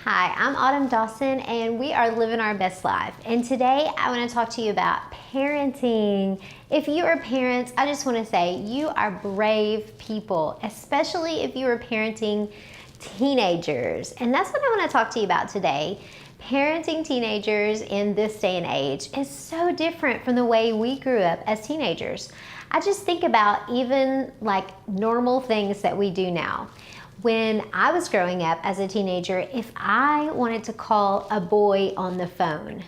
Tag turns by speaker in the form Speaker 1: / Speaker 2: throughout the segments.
Speaker 1: Hi, I'm Autumn Dawson and we are living our best life. And today I want to talk to you about parenting. If you are parents, I just want to say you are brave people, especially if you are parenting teenagers. And that's what I want to talk to you about today. Parenting teenagers in this day and age is so different from the way we grew up as teenagers. I just think about even like normal things that we do now. When I was growing up as a teenager, if I wanted to call a boy on the phone,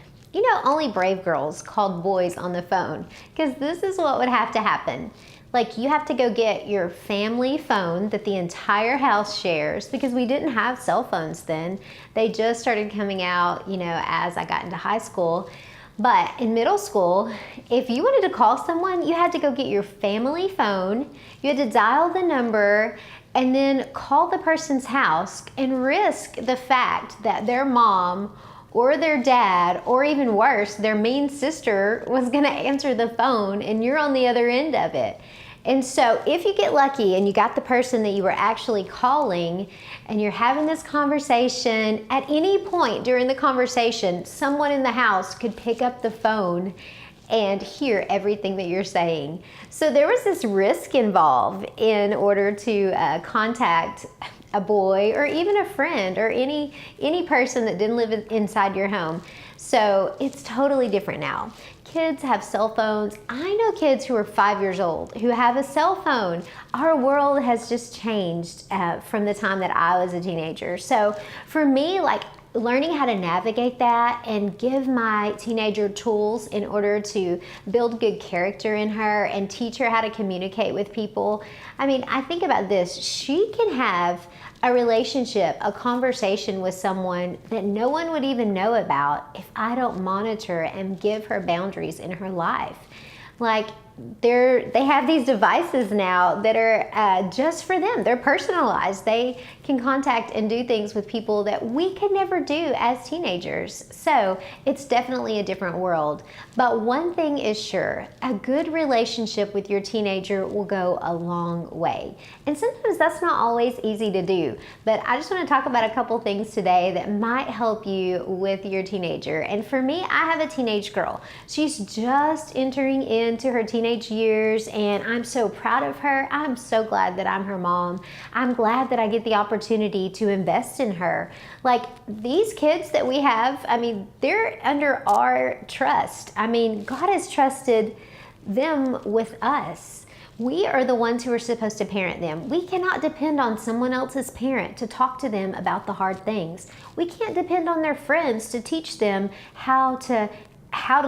Speaker 1: only brave girls called boys on the phone, because this is what would have to happen. Like, you have to go get your family phone that the entire house shares, because we didn't have cell phones then. They just started coming out, as I got into high school. But in middle school, if you wanted to call someone, you had to go get your family phone, you had to dial the number, and then call the person's house and risk the fact that their mom or their dad, or even worse, their mean sister was gonna answer the phone and you're on the other end of it. And so if you get lucky and you got the person that you were actually calling and you're having this conversation, at any point during the conversation, someone in the house could pick up the phone and hear everything that you're saying. So there was this risk involved in order to contact a boy or even a friend or any person that didn't live inside your home. So it's totally different now. Kids have cell phones. I know kids who are 5 years old who have a cell phone. Our world has just changed from the time that I was a teenager. So for me, learning how to navigate that and give my teenager tools in order to build good character in her and teach her how to communicate with people. I think about this. She can have a relationship, a conversation with someone that no one would even know about if I don't monitor and give her boundaries in her life. They have these devices now that are just for them. They're personalized. They can contact and do things with people that we could never do as teenagers. So it's definitely a different world. But one thing is sure, a good relationship with your teenager will go a long way. And sometimes that's not always easy to do. But I just want to talk about a couple things today that might help you with your teenager. And for me, I have a teenage girl. She's just entering into her teenage years, and I'm so proud of her. I'm so glad that I'm her mom. I'm glad that I get the opportunity to invest in her. These kids that we have, they're under our trust. God has trusted them with us. We are the ones who are supposed to parent them. We cannot depend on someone else's parent to talk to them about the hard things. We can't depend on their friends to teach them how to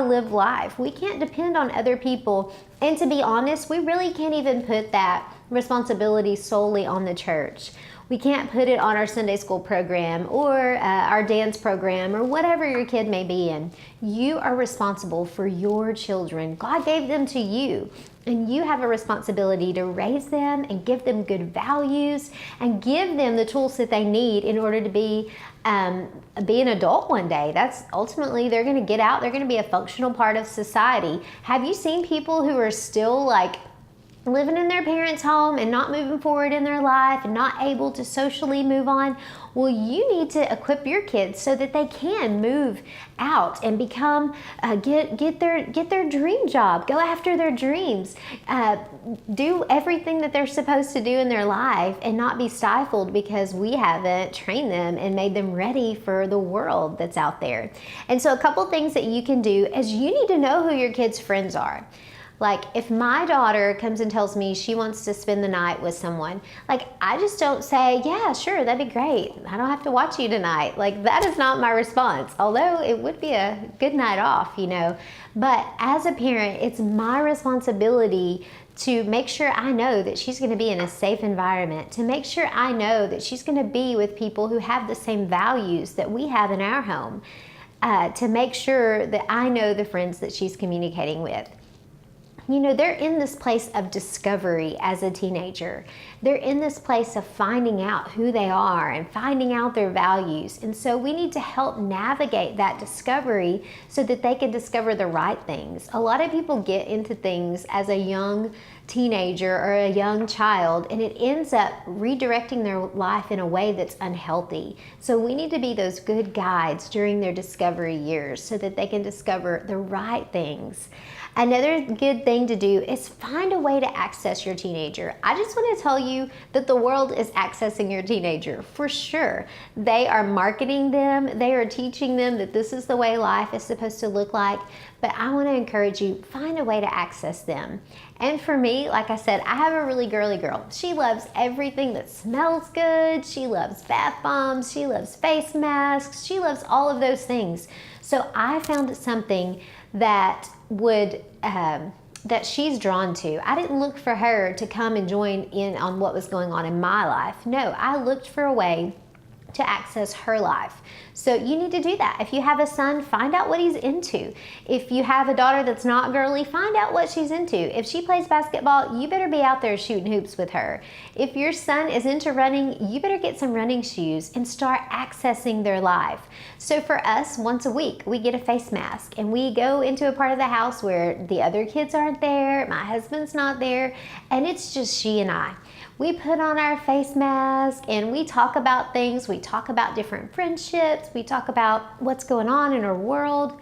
Speaker 1: live life. We can't depend on other people. And to be honest, we really can't even put that responsibility solely on the church. We can't put it on our Sunday school program or our dance program or whatever your kid may be in. You are responsible for your children. God gave them to you, and you have a responsibility to raise them and give them good values and give them the tools that they need in order to be an adult one day. That's ultimately, they're going to get out, they're going to be a functional part of society. Have you seen people who are still living in their parents' home and not moving forward in their life and not able to socially move on? Well, you need to equip your kids so that they can move out and become, get their dream job, go after their dreams, do everything that they're supposed to do in their life and not be stifled because we haven't trained them and made them ready for the world that's out there. And so a couple things that you can do is you need to know who your kids' friends are. If my daughter comes and tells me she wants to spend the night with someone, I just don't say, yeah, sure, that'd be great. I don't have to watch you tonight. That is not my response, although it would be a good night off, But as a parent, it's my responsibility to make sure I know that she's going to be in a safe environment, to make sure I know that she's going to be with people who have the same values that we have in our home, to make sure that I know the friends that she's communicating with. They're in this place of discovery as a teenager. They're in this place of finding out who they are and finding out their values. And so we need to help navigate that discovery so that they can discover the right things. A lot of people get into things as a young teenager or a young child, and it ends up redirecting their life in a way that's unhealthy. So we need to be those good guides during their discovery years so that they can discover the right things. Another good thing to do is find a way to access your teenager. I just want to tell you that the world is accessing your teenager for sure. They are marketing them. They are teaching them that this is the way life is supposed to look like. But I want to encourage you, find a way to access them. And for me, like I said, I have a really girly girl. She loves everything that smells good. She loves bath bombs. She loves face masks. She loves all of those things. So I found something that that she's drawn to. I didn't look for her to come and join in on what was going on in my life. No, I looked for a way to access her life. So you need to do that. If you have a son, find out what he's into. If you have a daughter that's not girly, find out what she's into. If she plays basketball, you better be out there shooting hoops with her. If your son is into running, you better get some running shoes and start accessing their life. So for us, once a week, we get a face mask and we go into a part of the house where the other kids aren't there, my husband's not there, and it's just she and I. We put on our face mask and we talk about things. We talk about different friendships. We talk about what's going on in our world.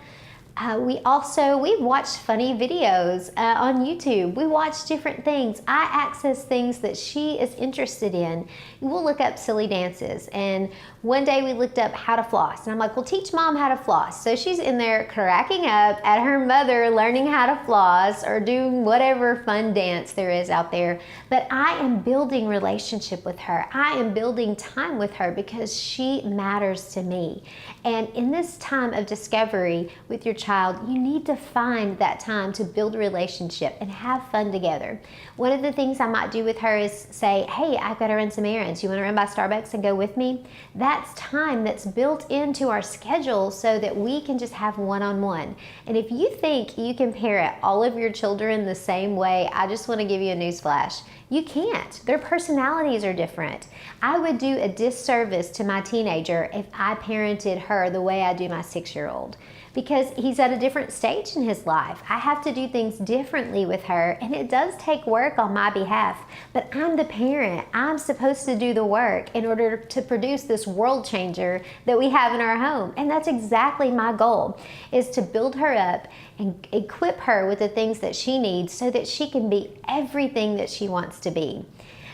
Speaker 1: We watch funny videos on YouTube. We watch different things. I access things that she is interested in. We'll look up silly dances. And one day we looked up how to floss. And I'm like, well, teach mom how to floss. So she's in there cracking up at her mother learning how to floss or doing whatever fun dance there is out there. But I am building relationship with her. I am building time with her because she matters to me. And in this time of discovery with your child, you need to find that time to build a relationship and have fun together. One of the things I might do with her is say, hey, I've got to run some errands. You want to run by Starbucks and go with me? That's time that's built into our schedule so that we can just have one-on-one. And if you think you can parent all of your children the same way, I just want to give you a news flash. You can't. Their personalities are different. I would do a disservice to my teenager if I parented her the way I do my 6-year-old, because he's at a different stage in his life. I have to do things differently with her, and it does take work on my behalf, but I'm the parent. I'm supposed to do the work in order to produce this world changer that we have in our home. And that's exactly my goal, is to build her up and equip her with the things that she needs so that she can be everything that she wants to be.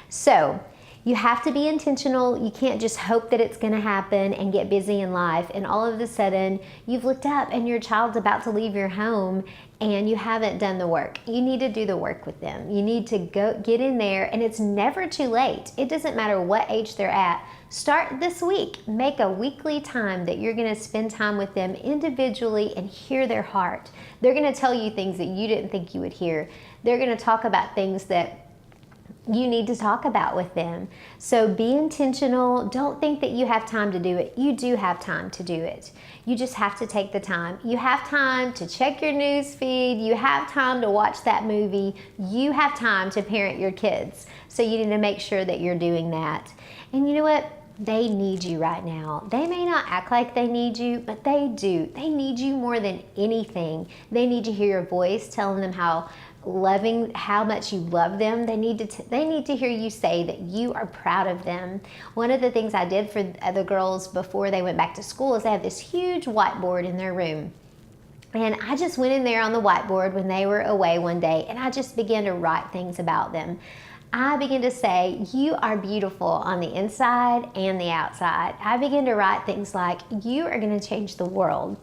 Speaker 1: So you have to be intentional. You can't just hope that it's going to happen and get busy in life, and all of a sudden you've looked up and your child's about to leave your home and you haven't done the work. You need to do the work with them. You need to go get in there, and it's never too late. It doesn't matter what age they're at. Start this week. Make a weekly time that you're going to spend time with them individually and hear their heart. They're going to tell you things that you didn't think you would hear. They're going to talk about things that you need to talk about with them. So be intentional. Don't think that you have time to do it. You do have time to do it. You just have to take the time. You have time to check your news feed. You have time to watch that movie. You have time to parent your kids. So you need to make sure that you're doing that. And you know what? They need you right now. They may not act like they need you, but they do. They need you more than anything. They need to hear your voice telling them how much you love them. They need to hear you say that you are proud of them. One of the things I did for the girls before they went back to school is they have this huge whiteboard in their room. And I just went in there on the whiteboard when they were away one day, and I just began to write things about them. I began to say, you are beautiful on the inside and the outside. I began to write things like, you are going to change the world.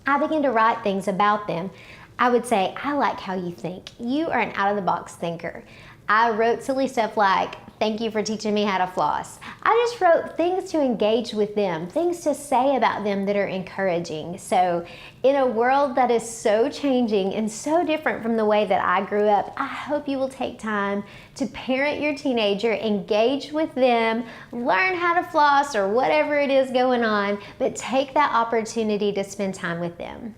Speaker 1: I began to write things about them. I would say, I like how you think. You are an out-of-the-box thinker. I wrote silly stuff like, thank you for teaching me how to floss. I just wrote things to engage with them, things to say about them that are encouraging. So in a world that is so changing and so different from the way that I grew up, I hope you will take time to parent your teenager, engage with them, learn how to floss or whatever it is going on, but take that opportunity to spend time with them.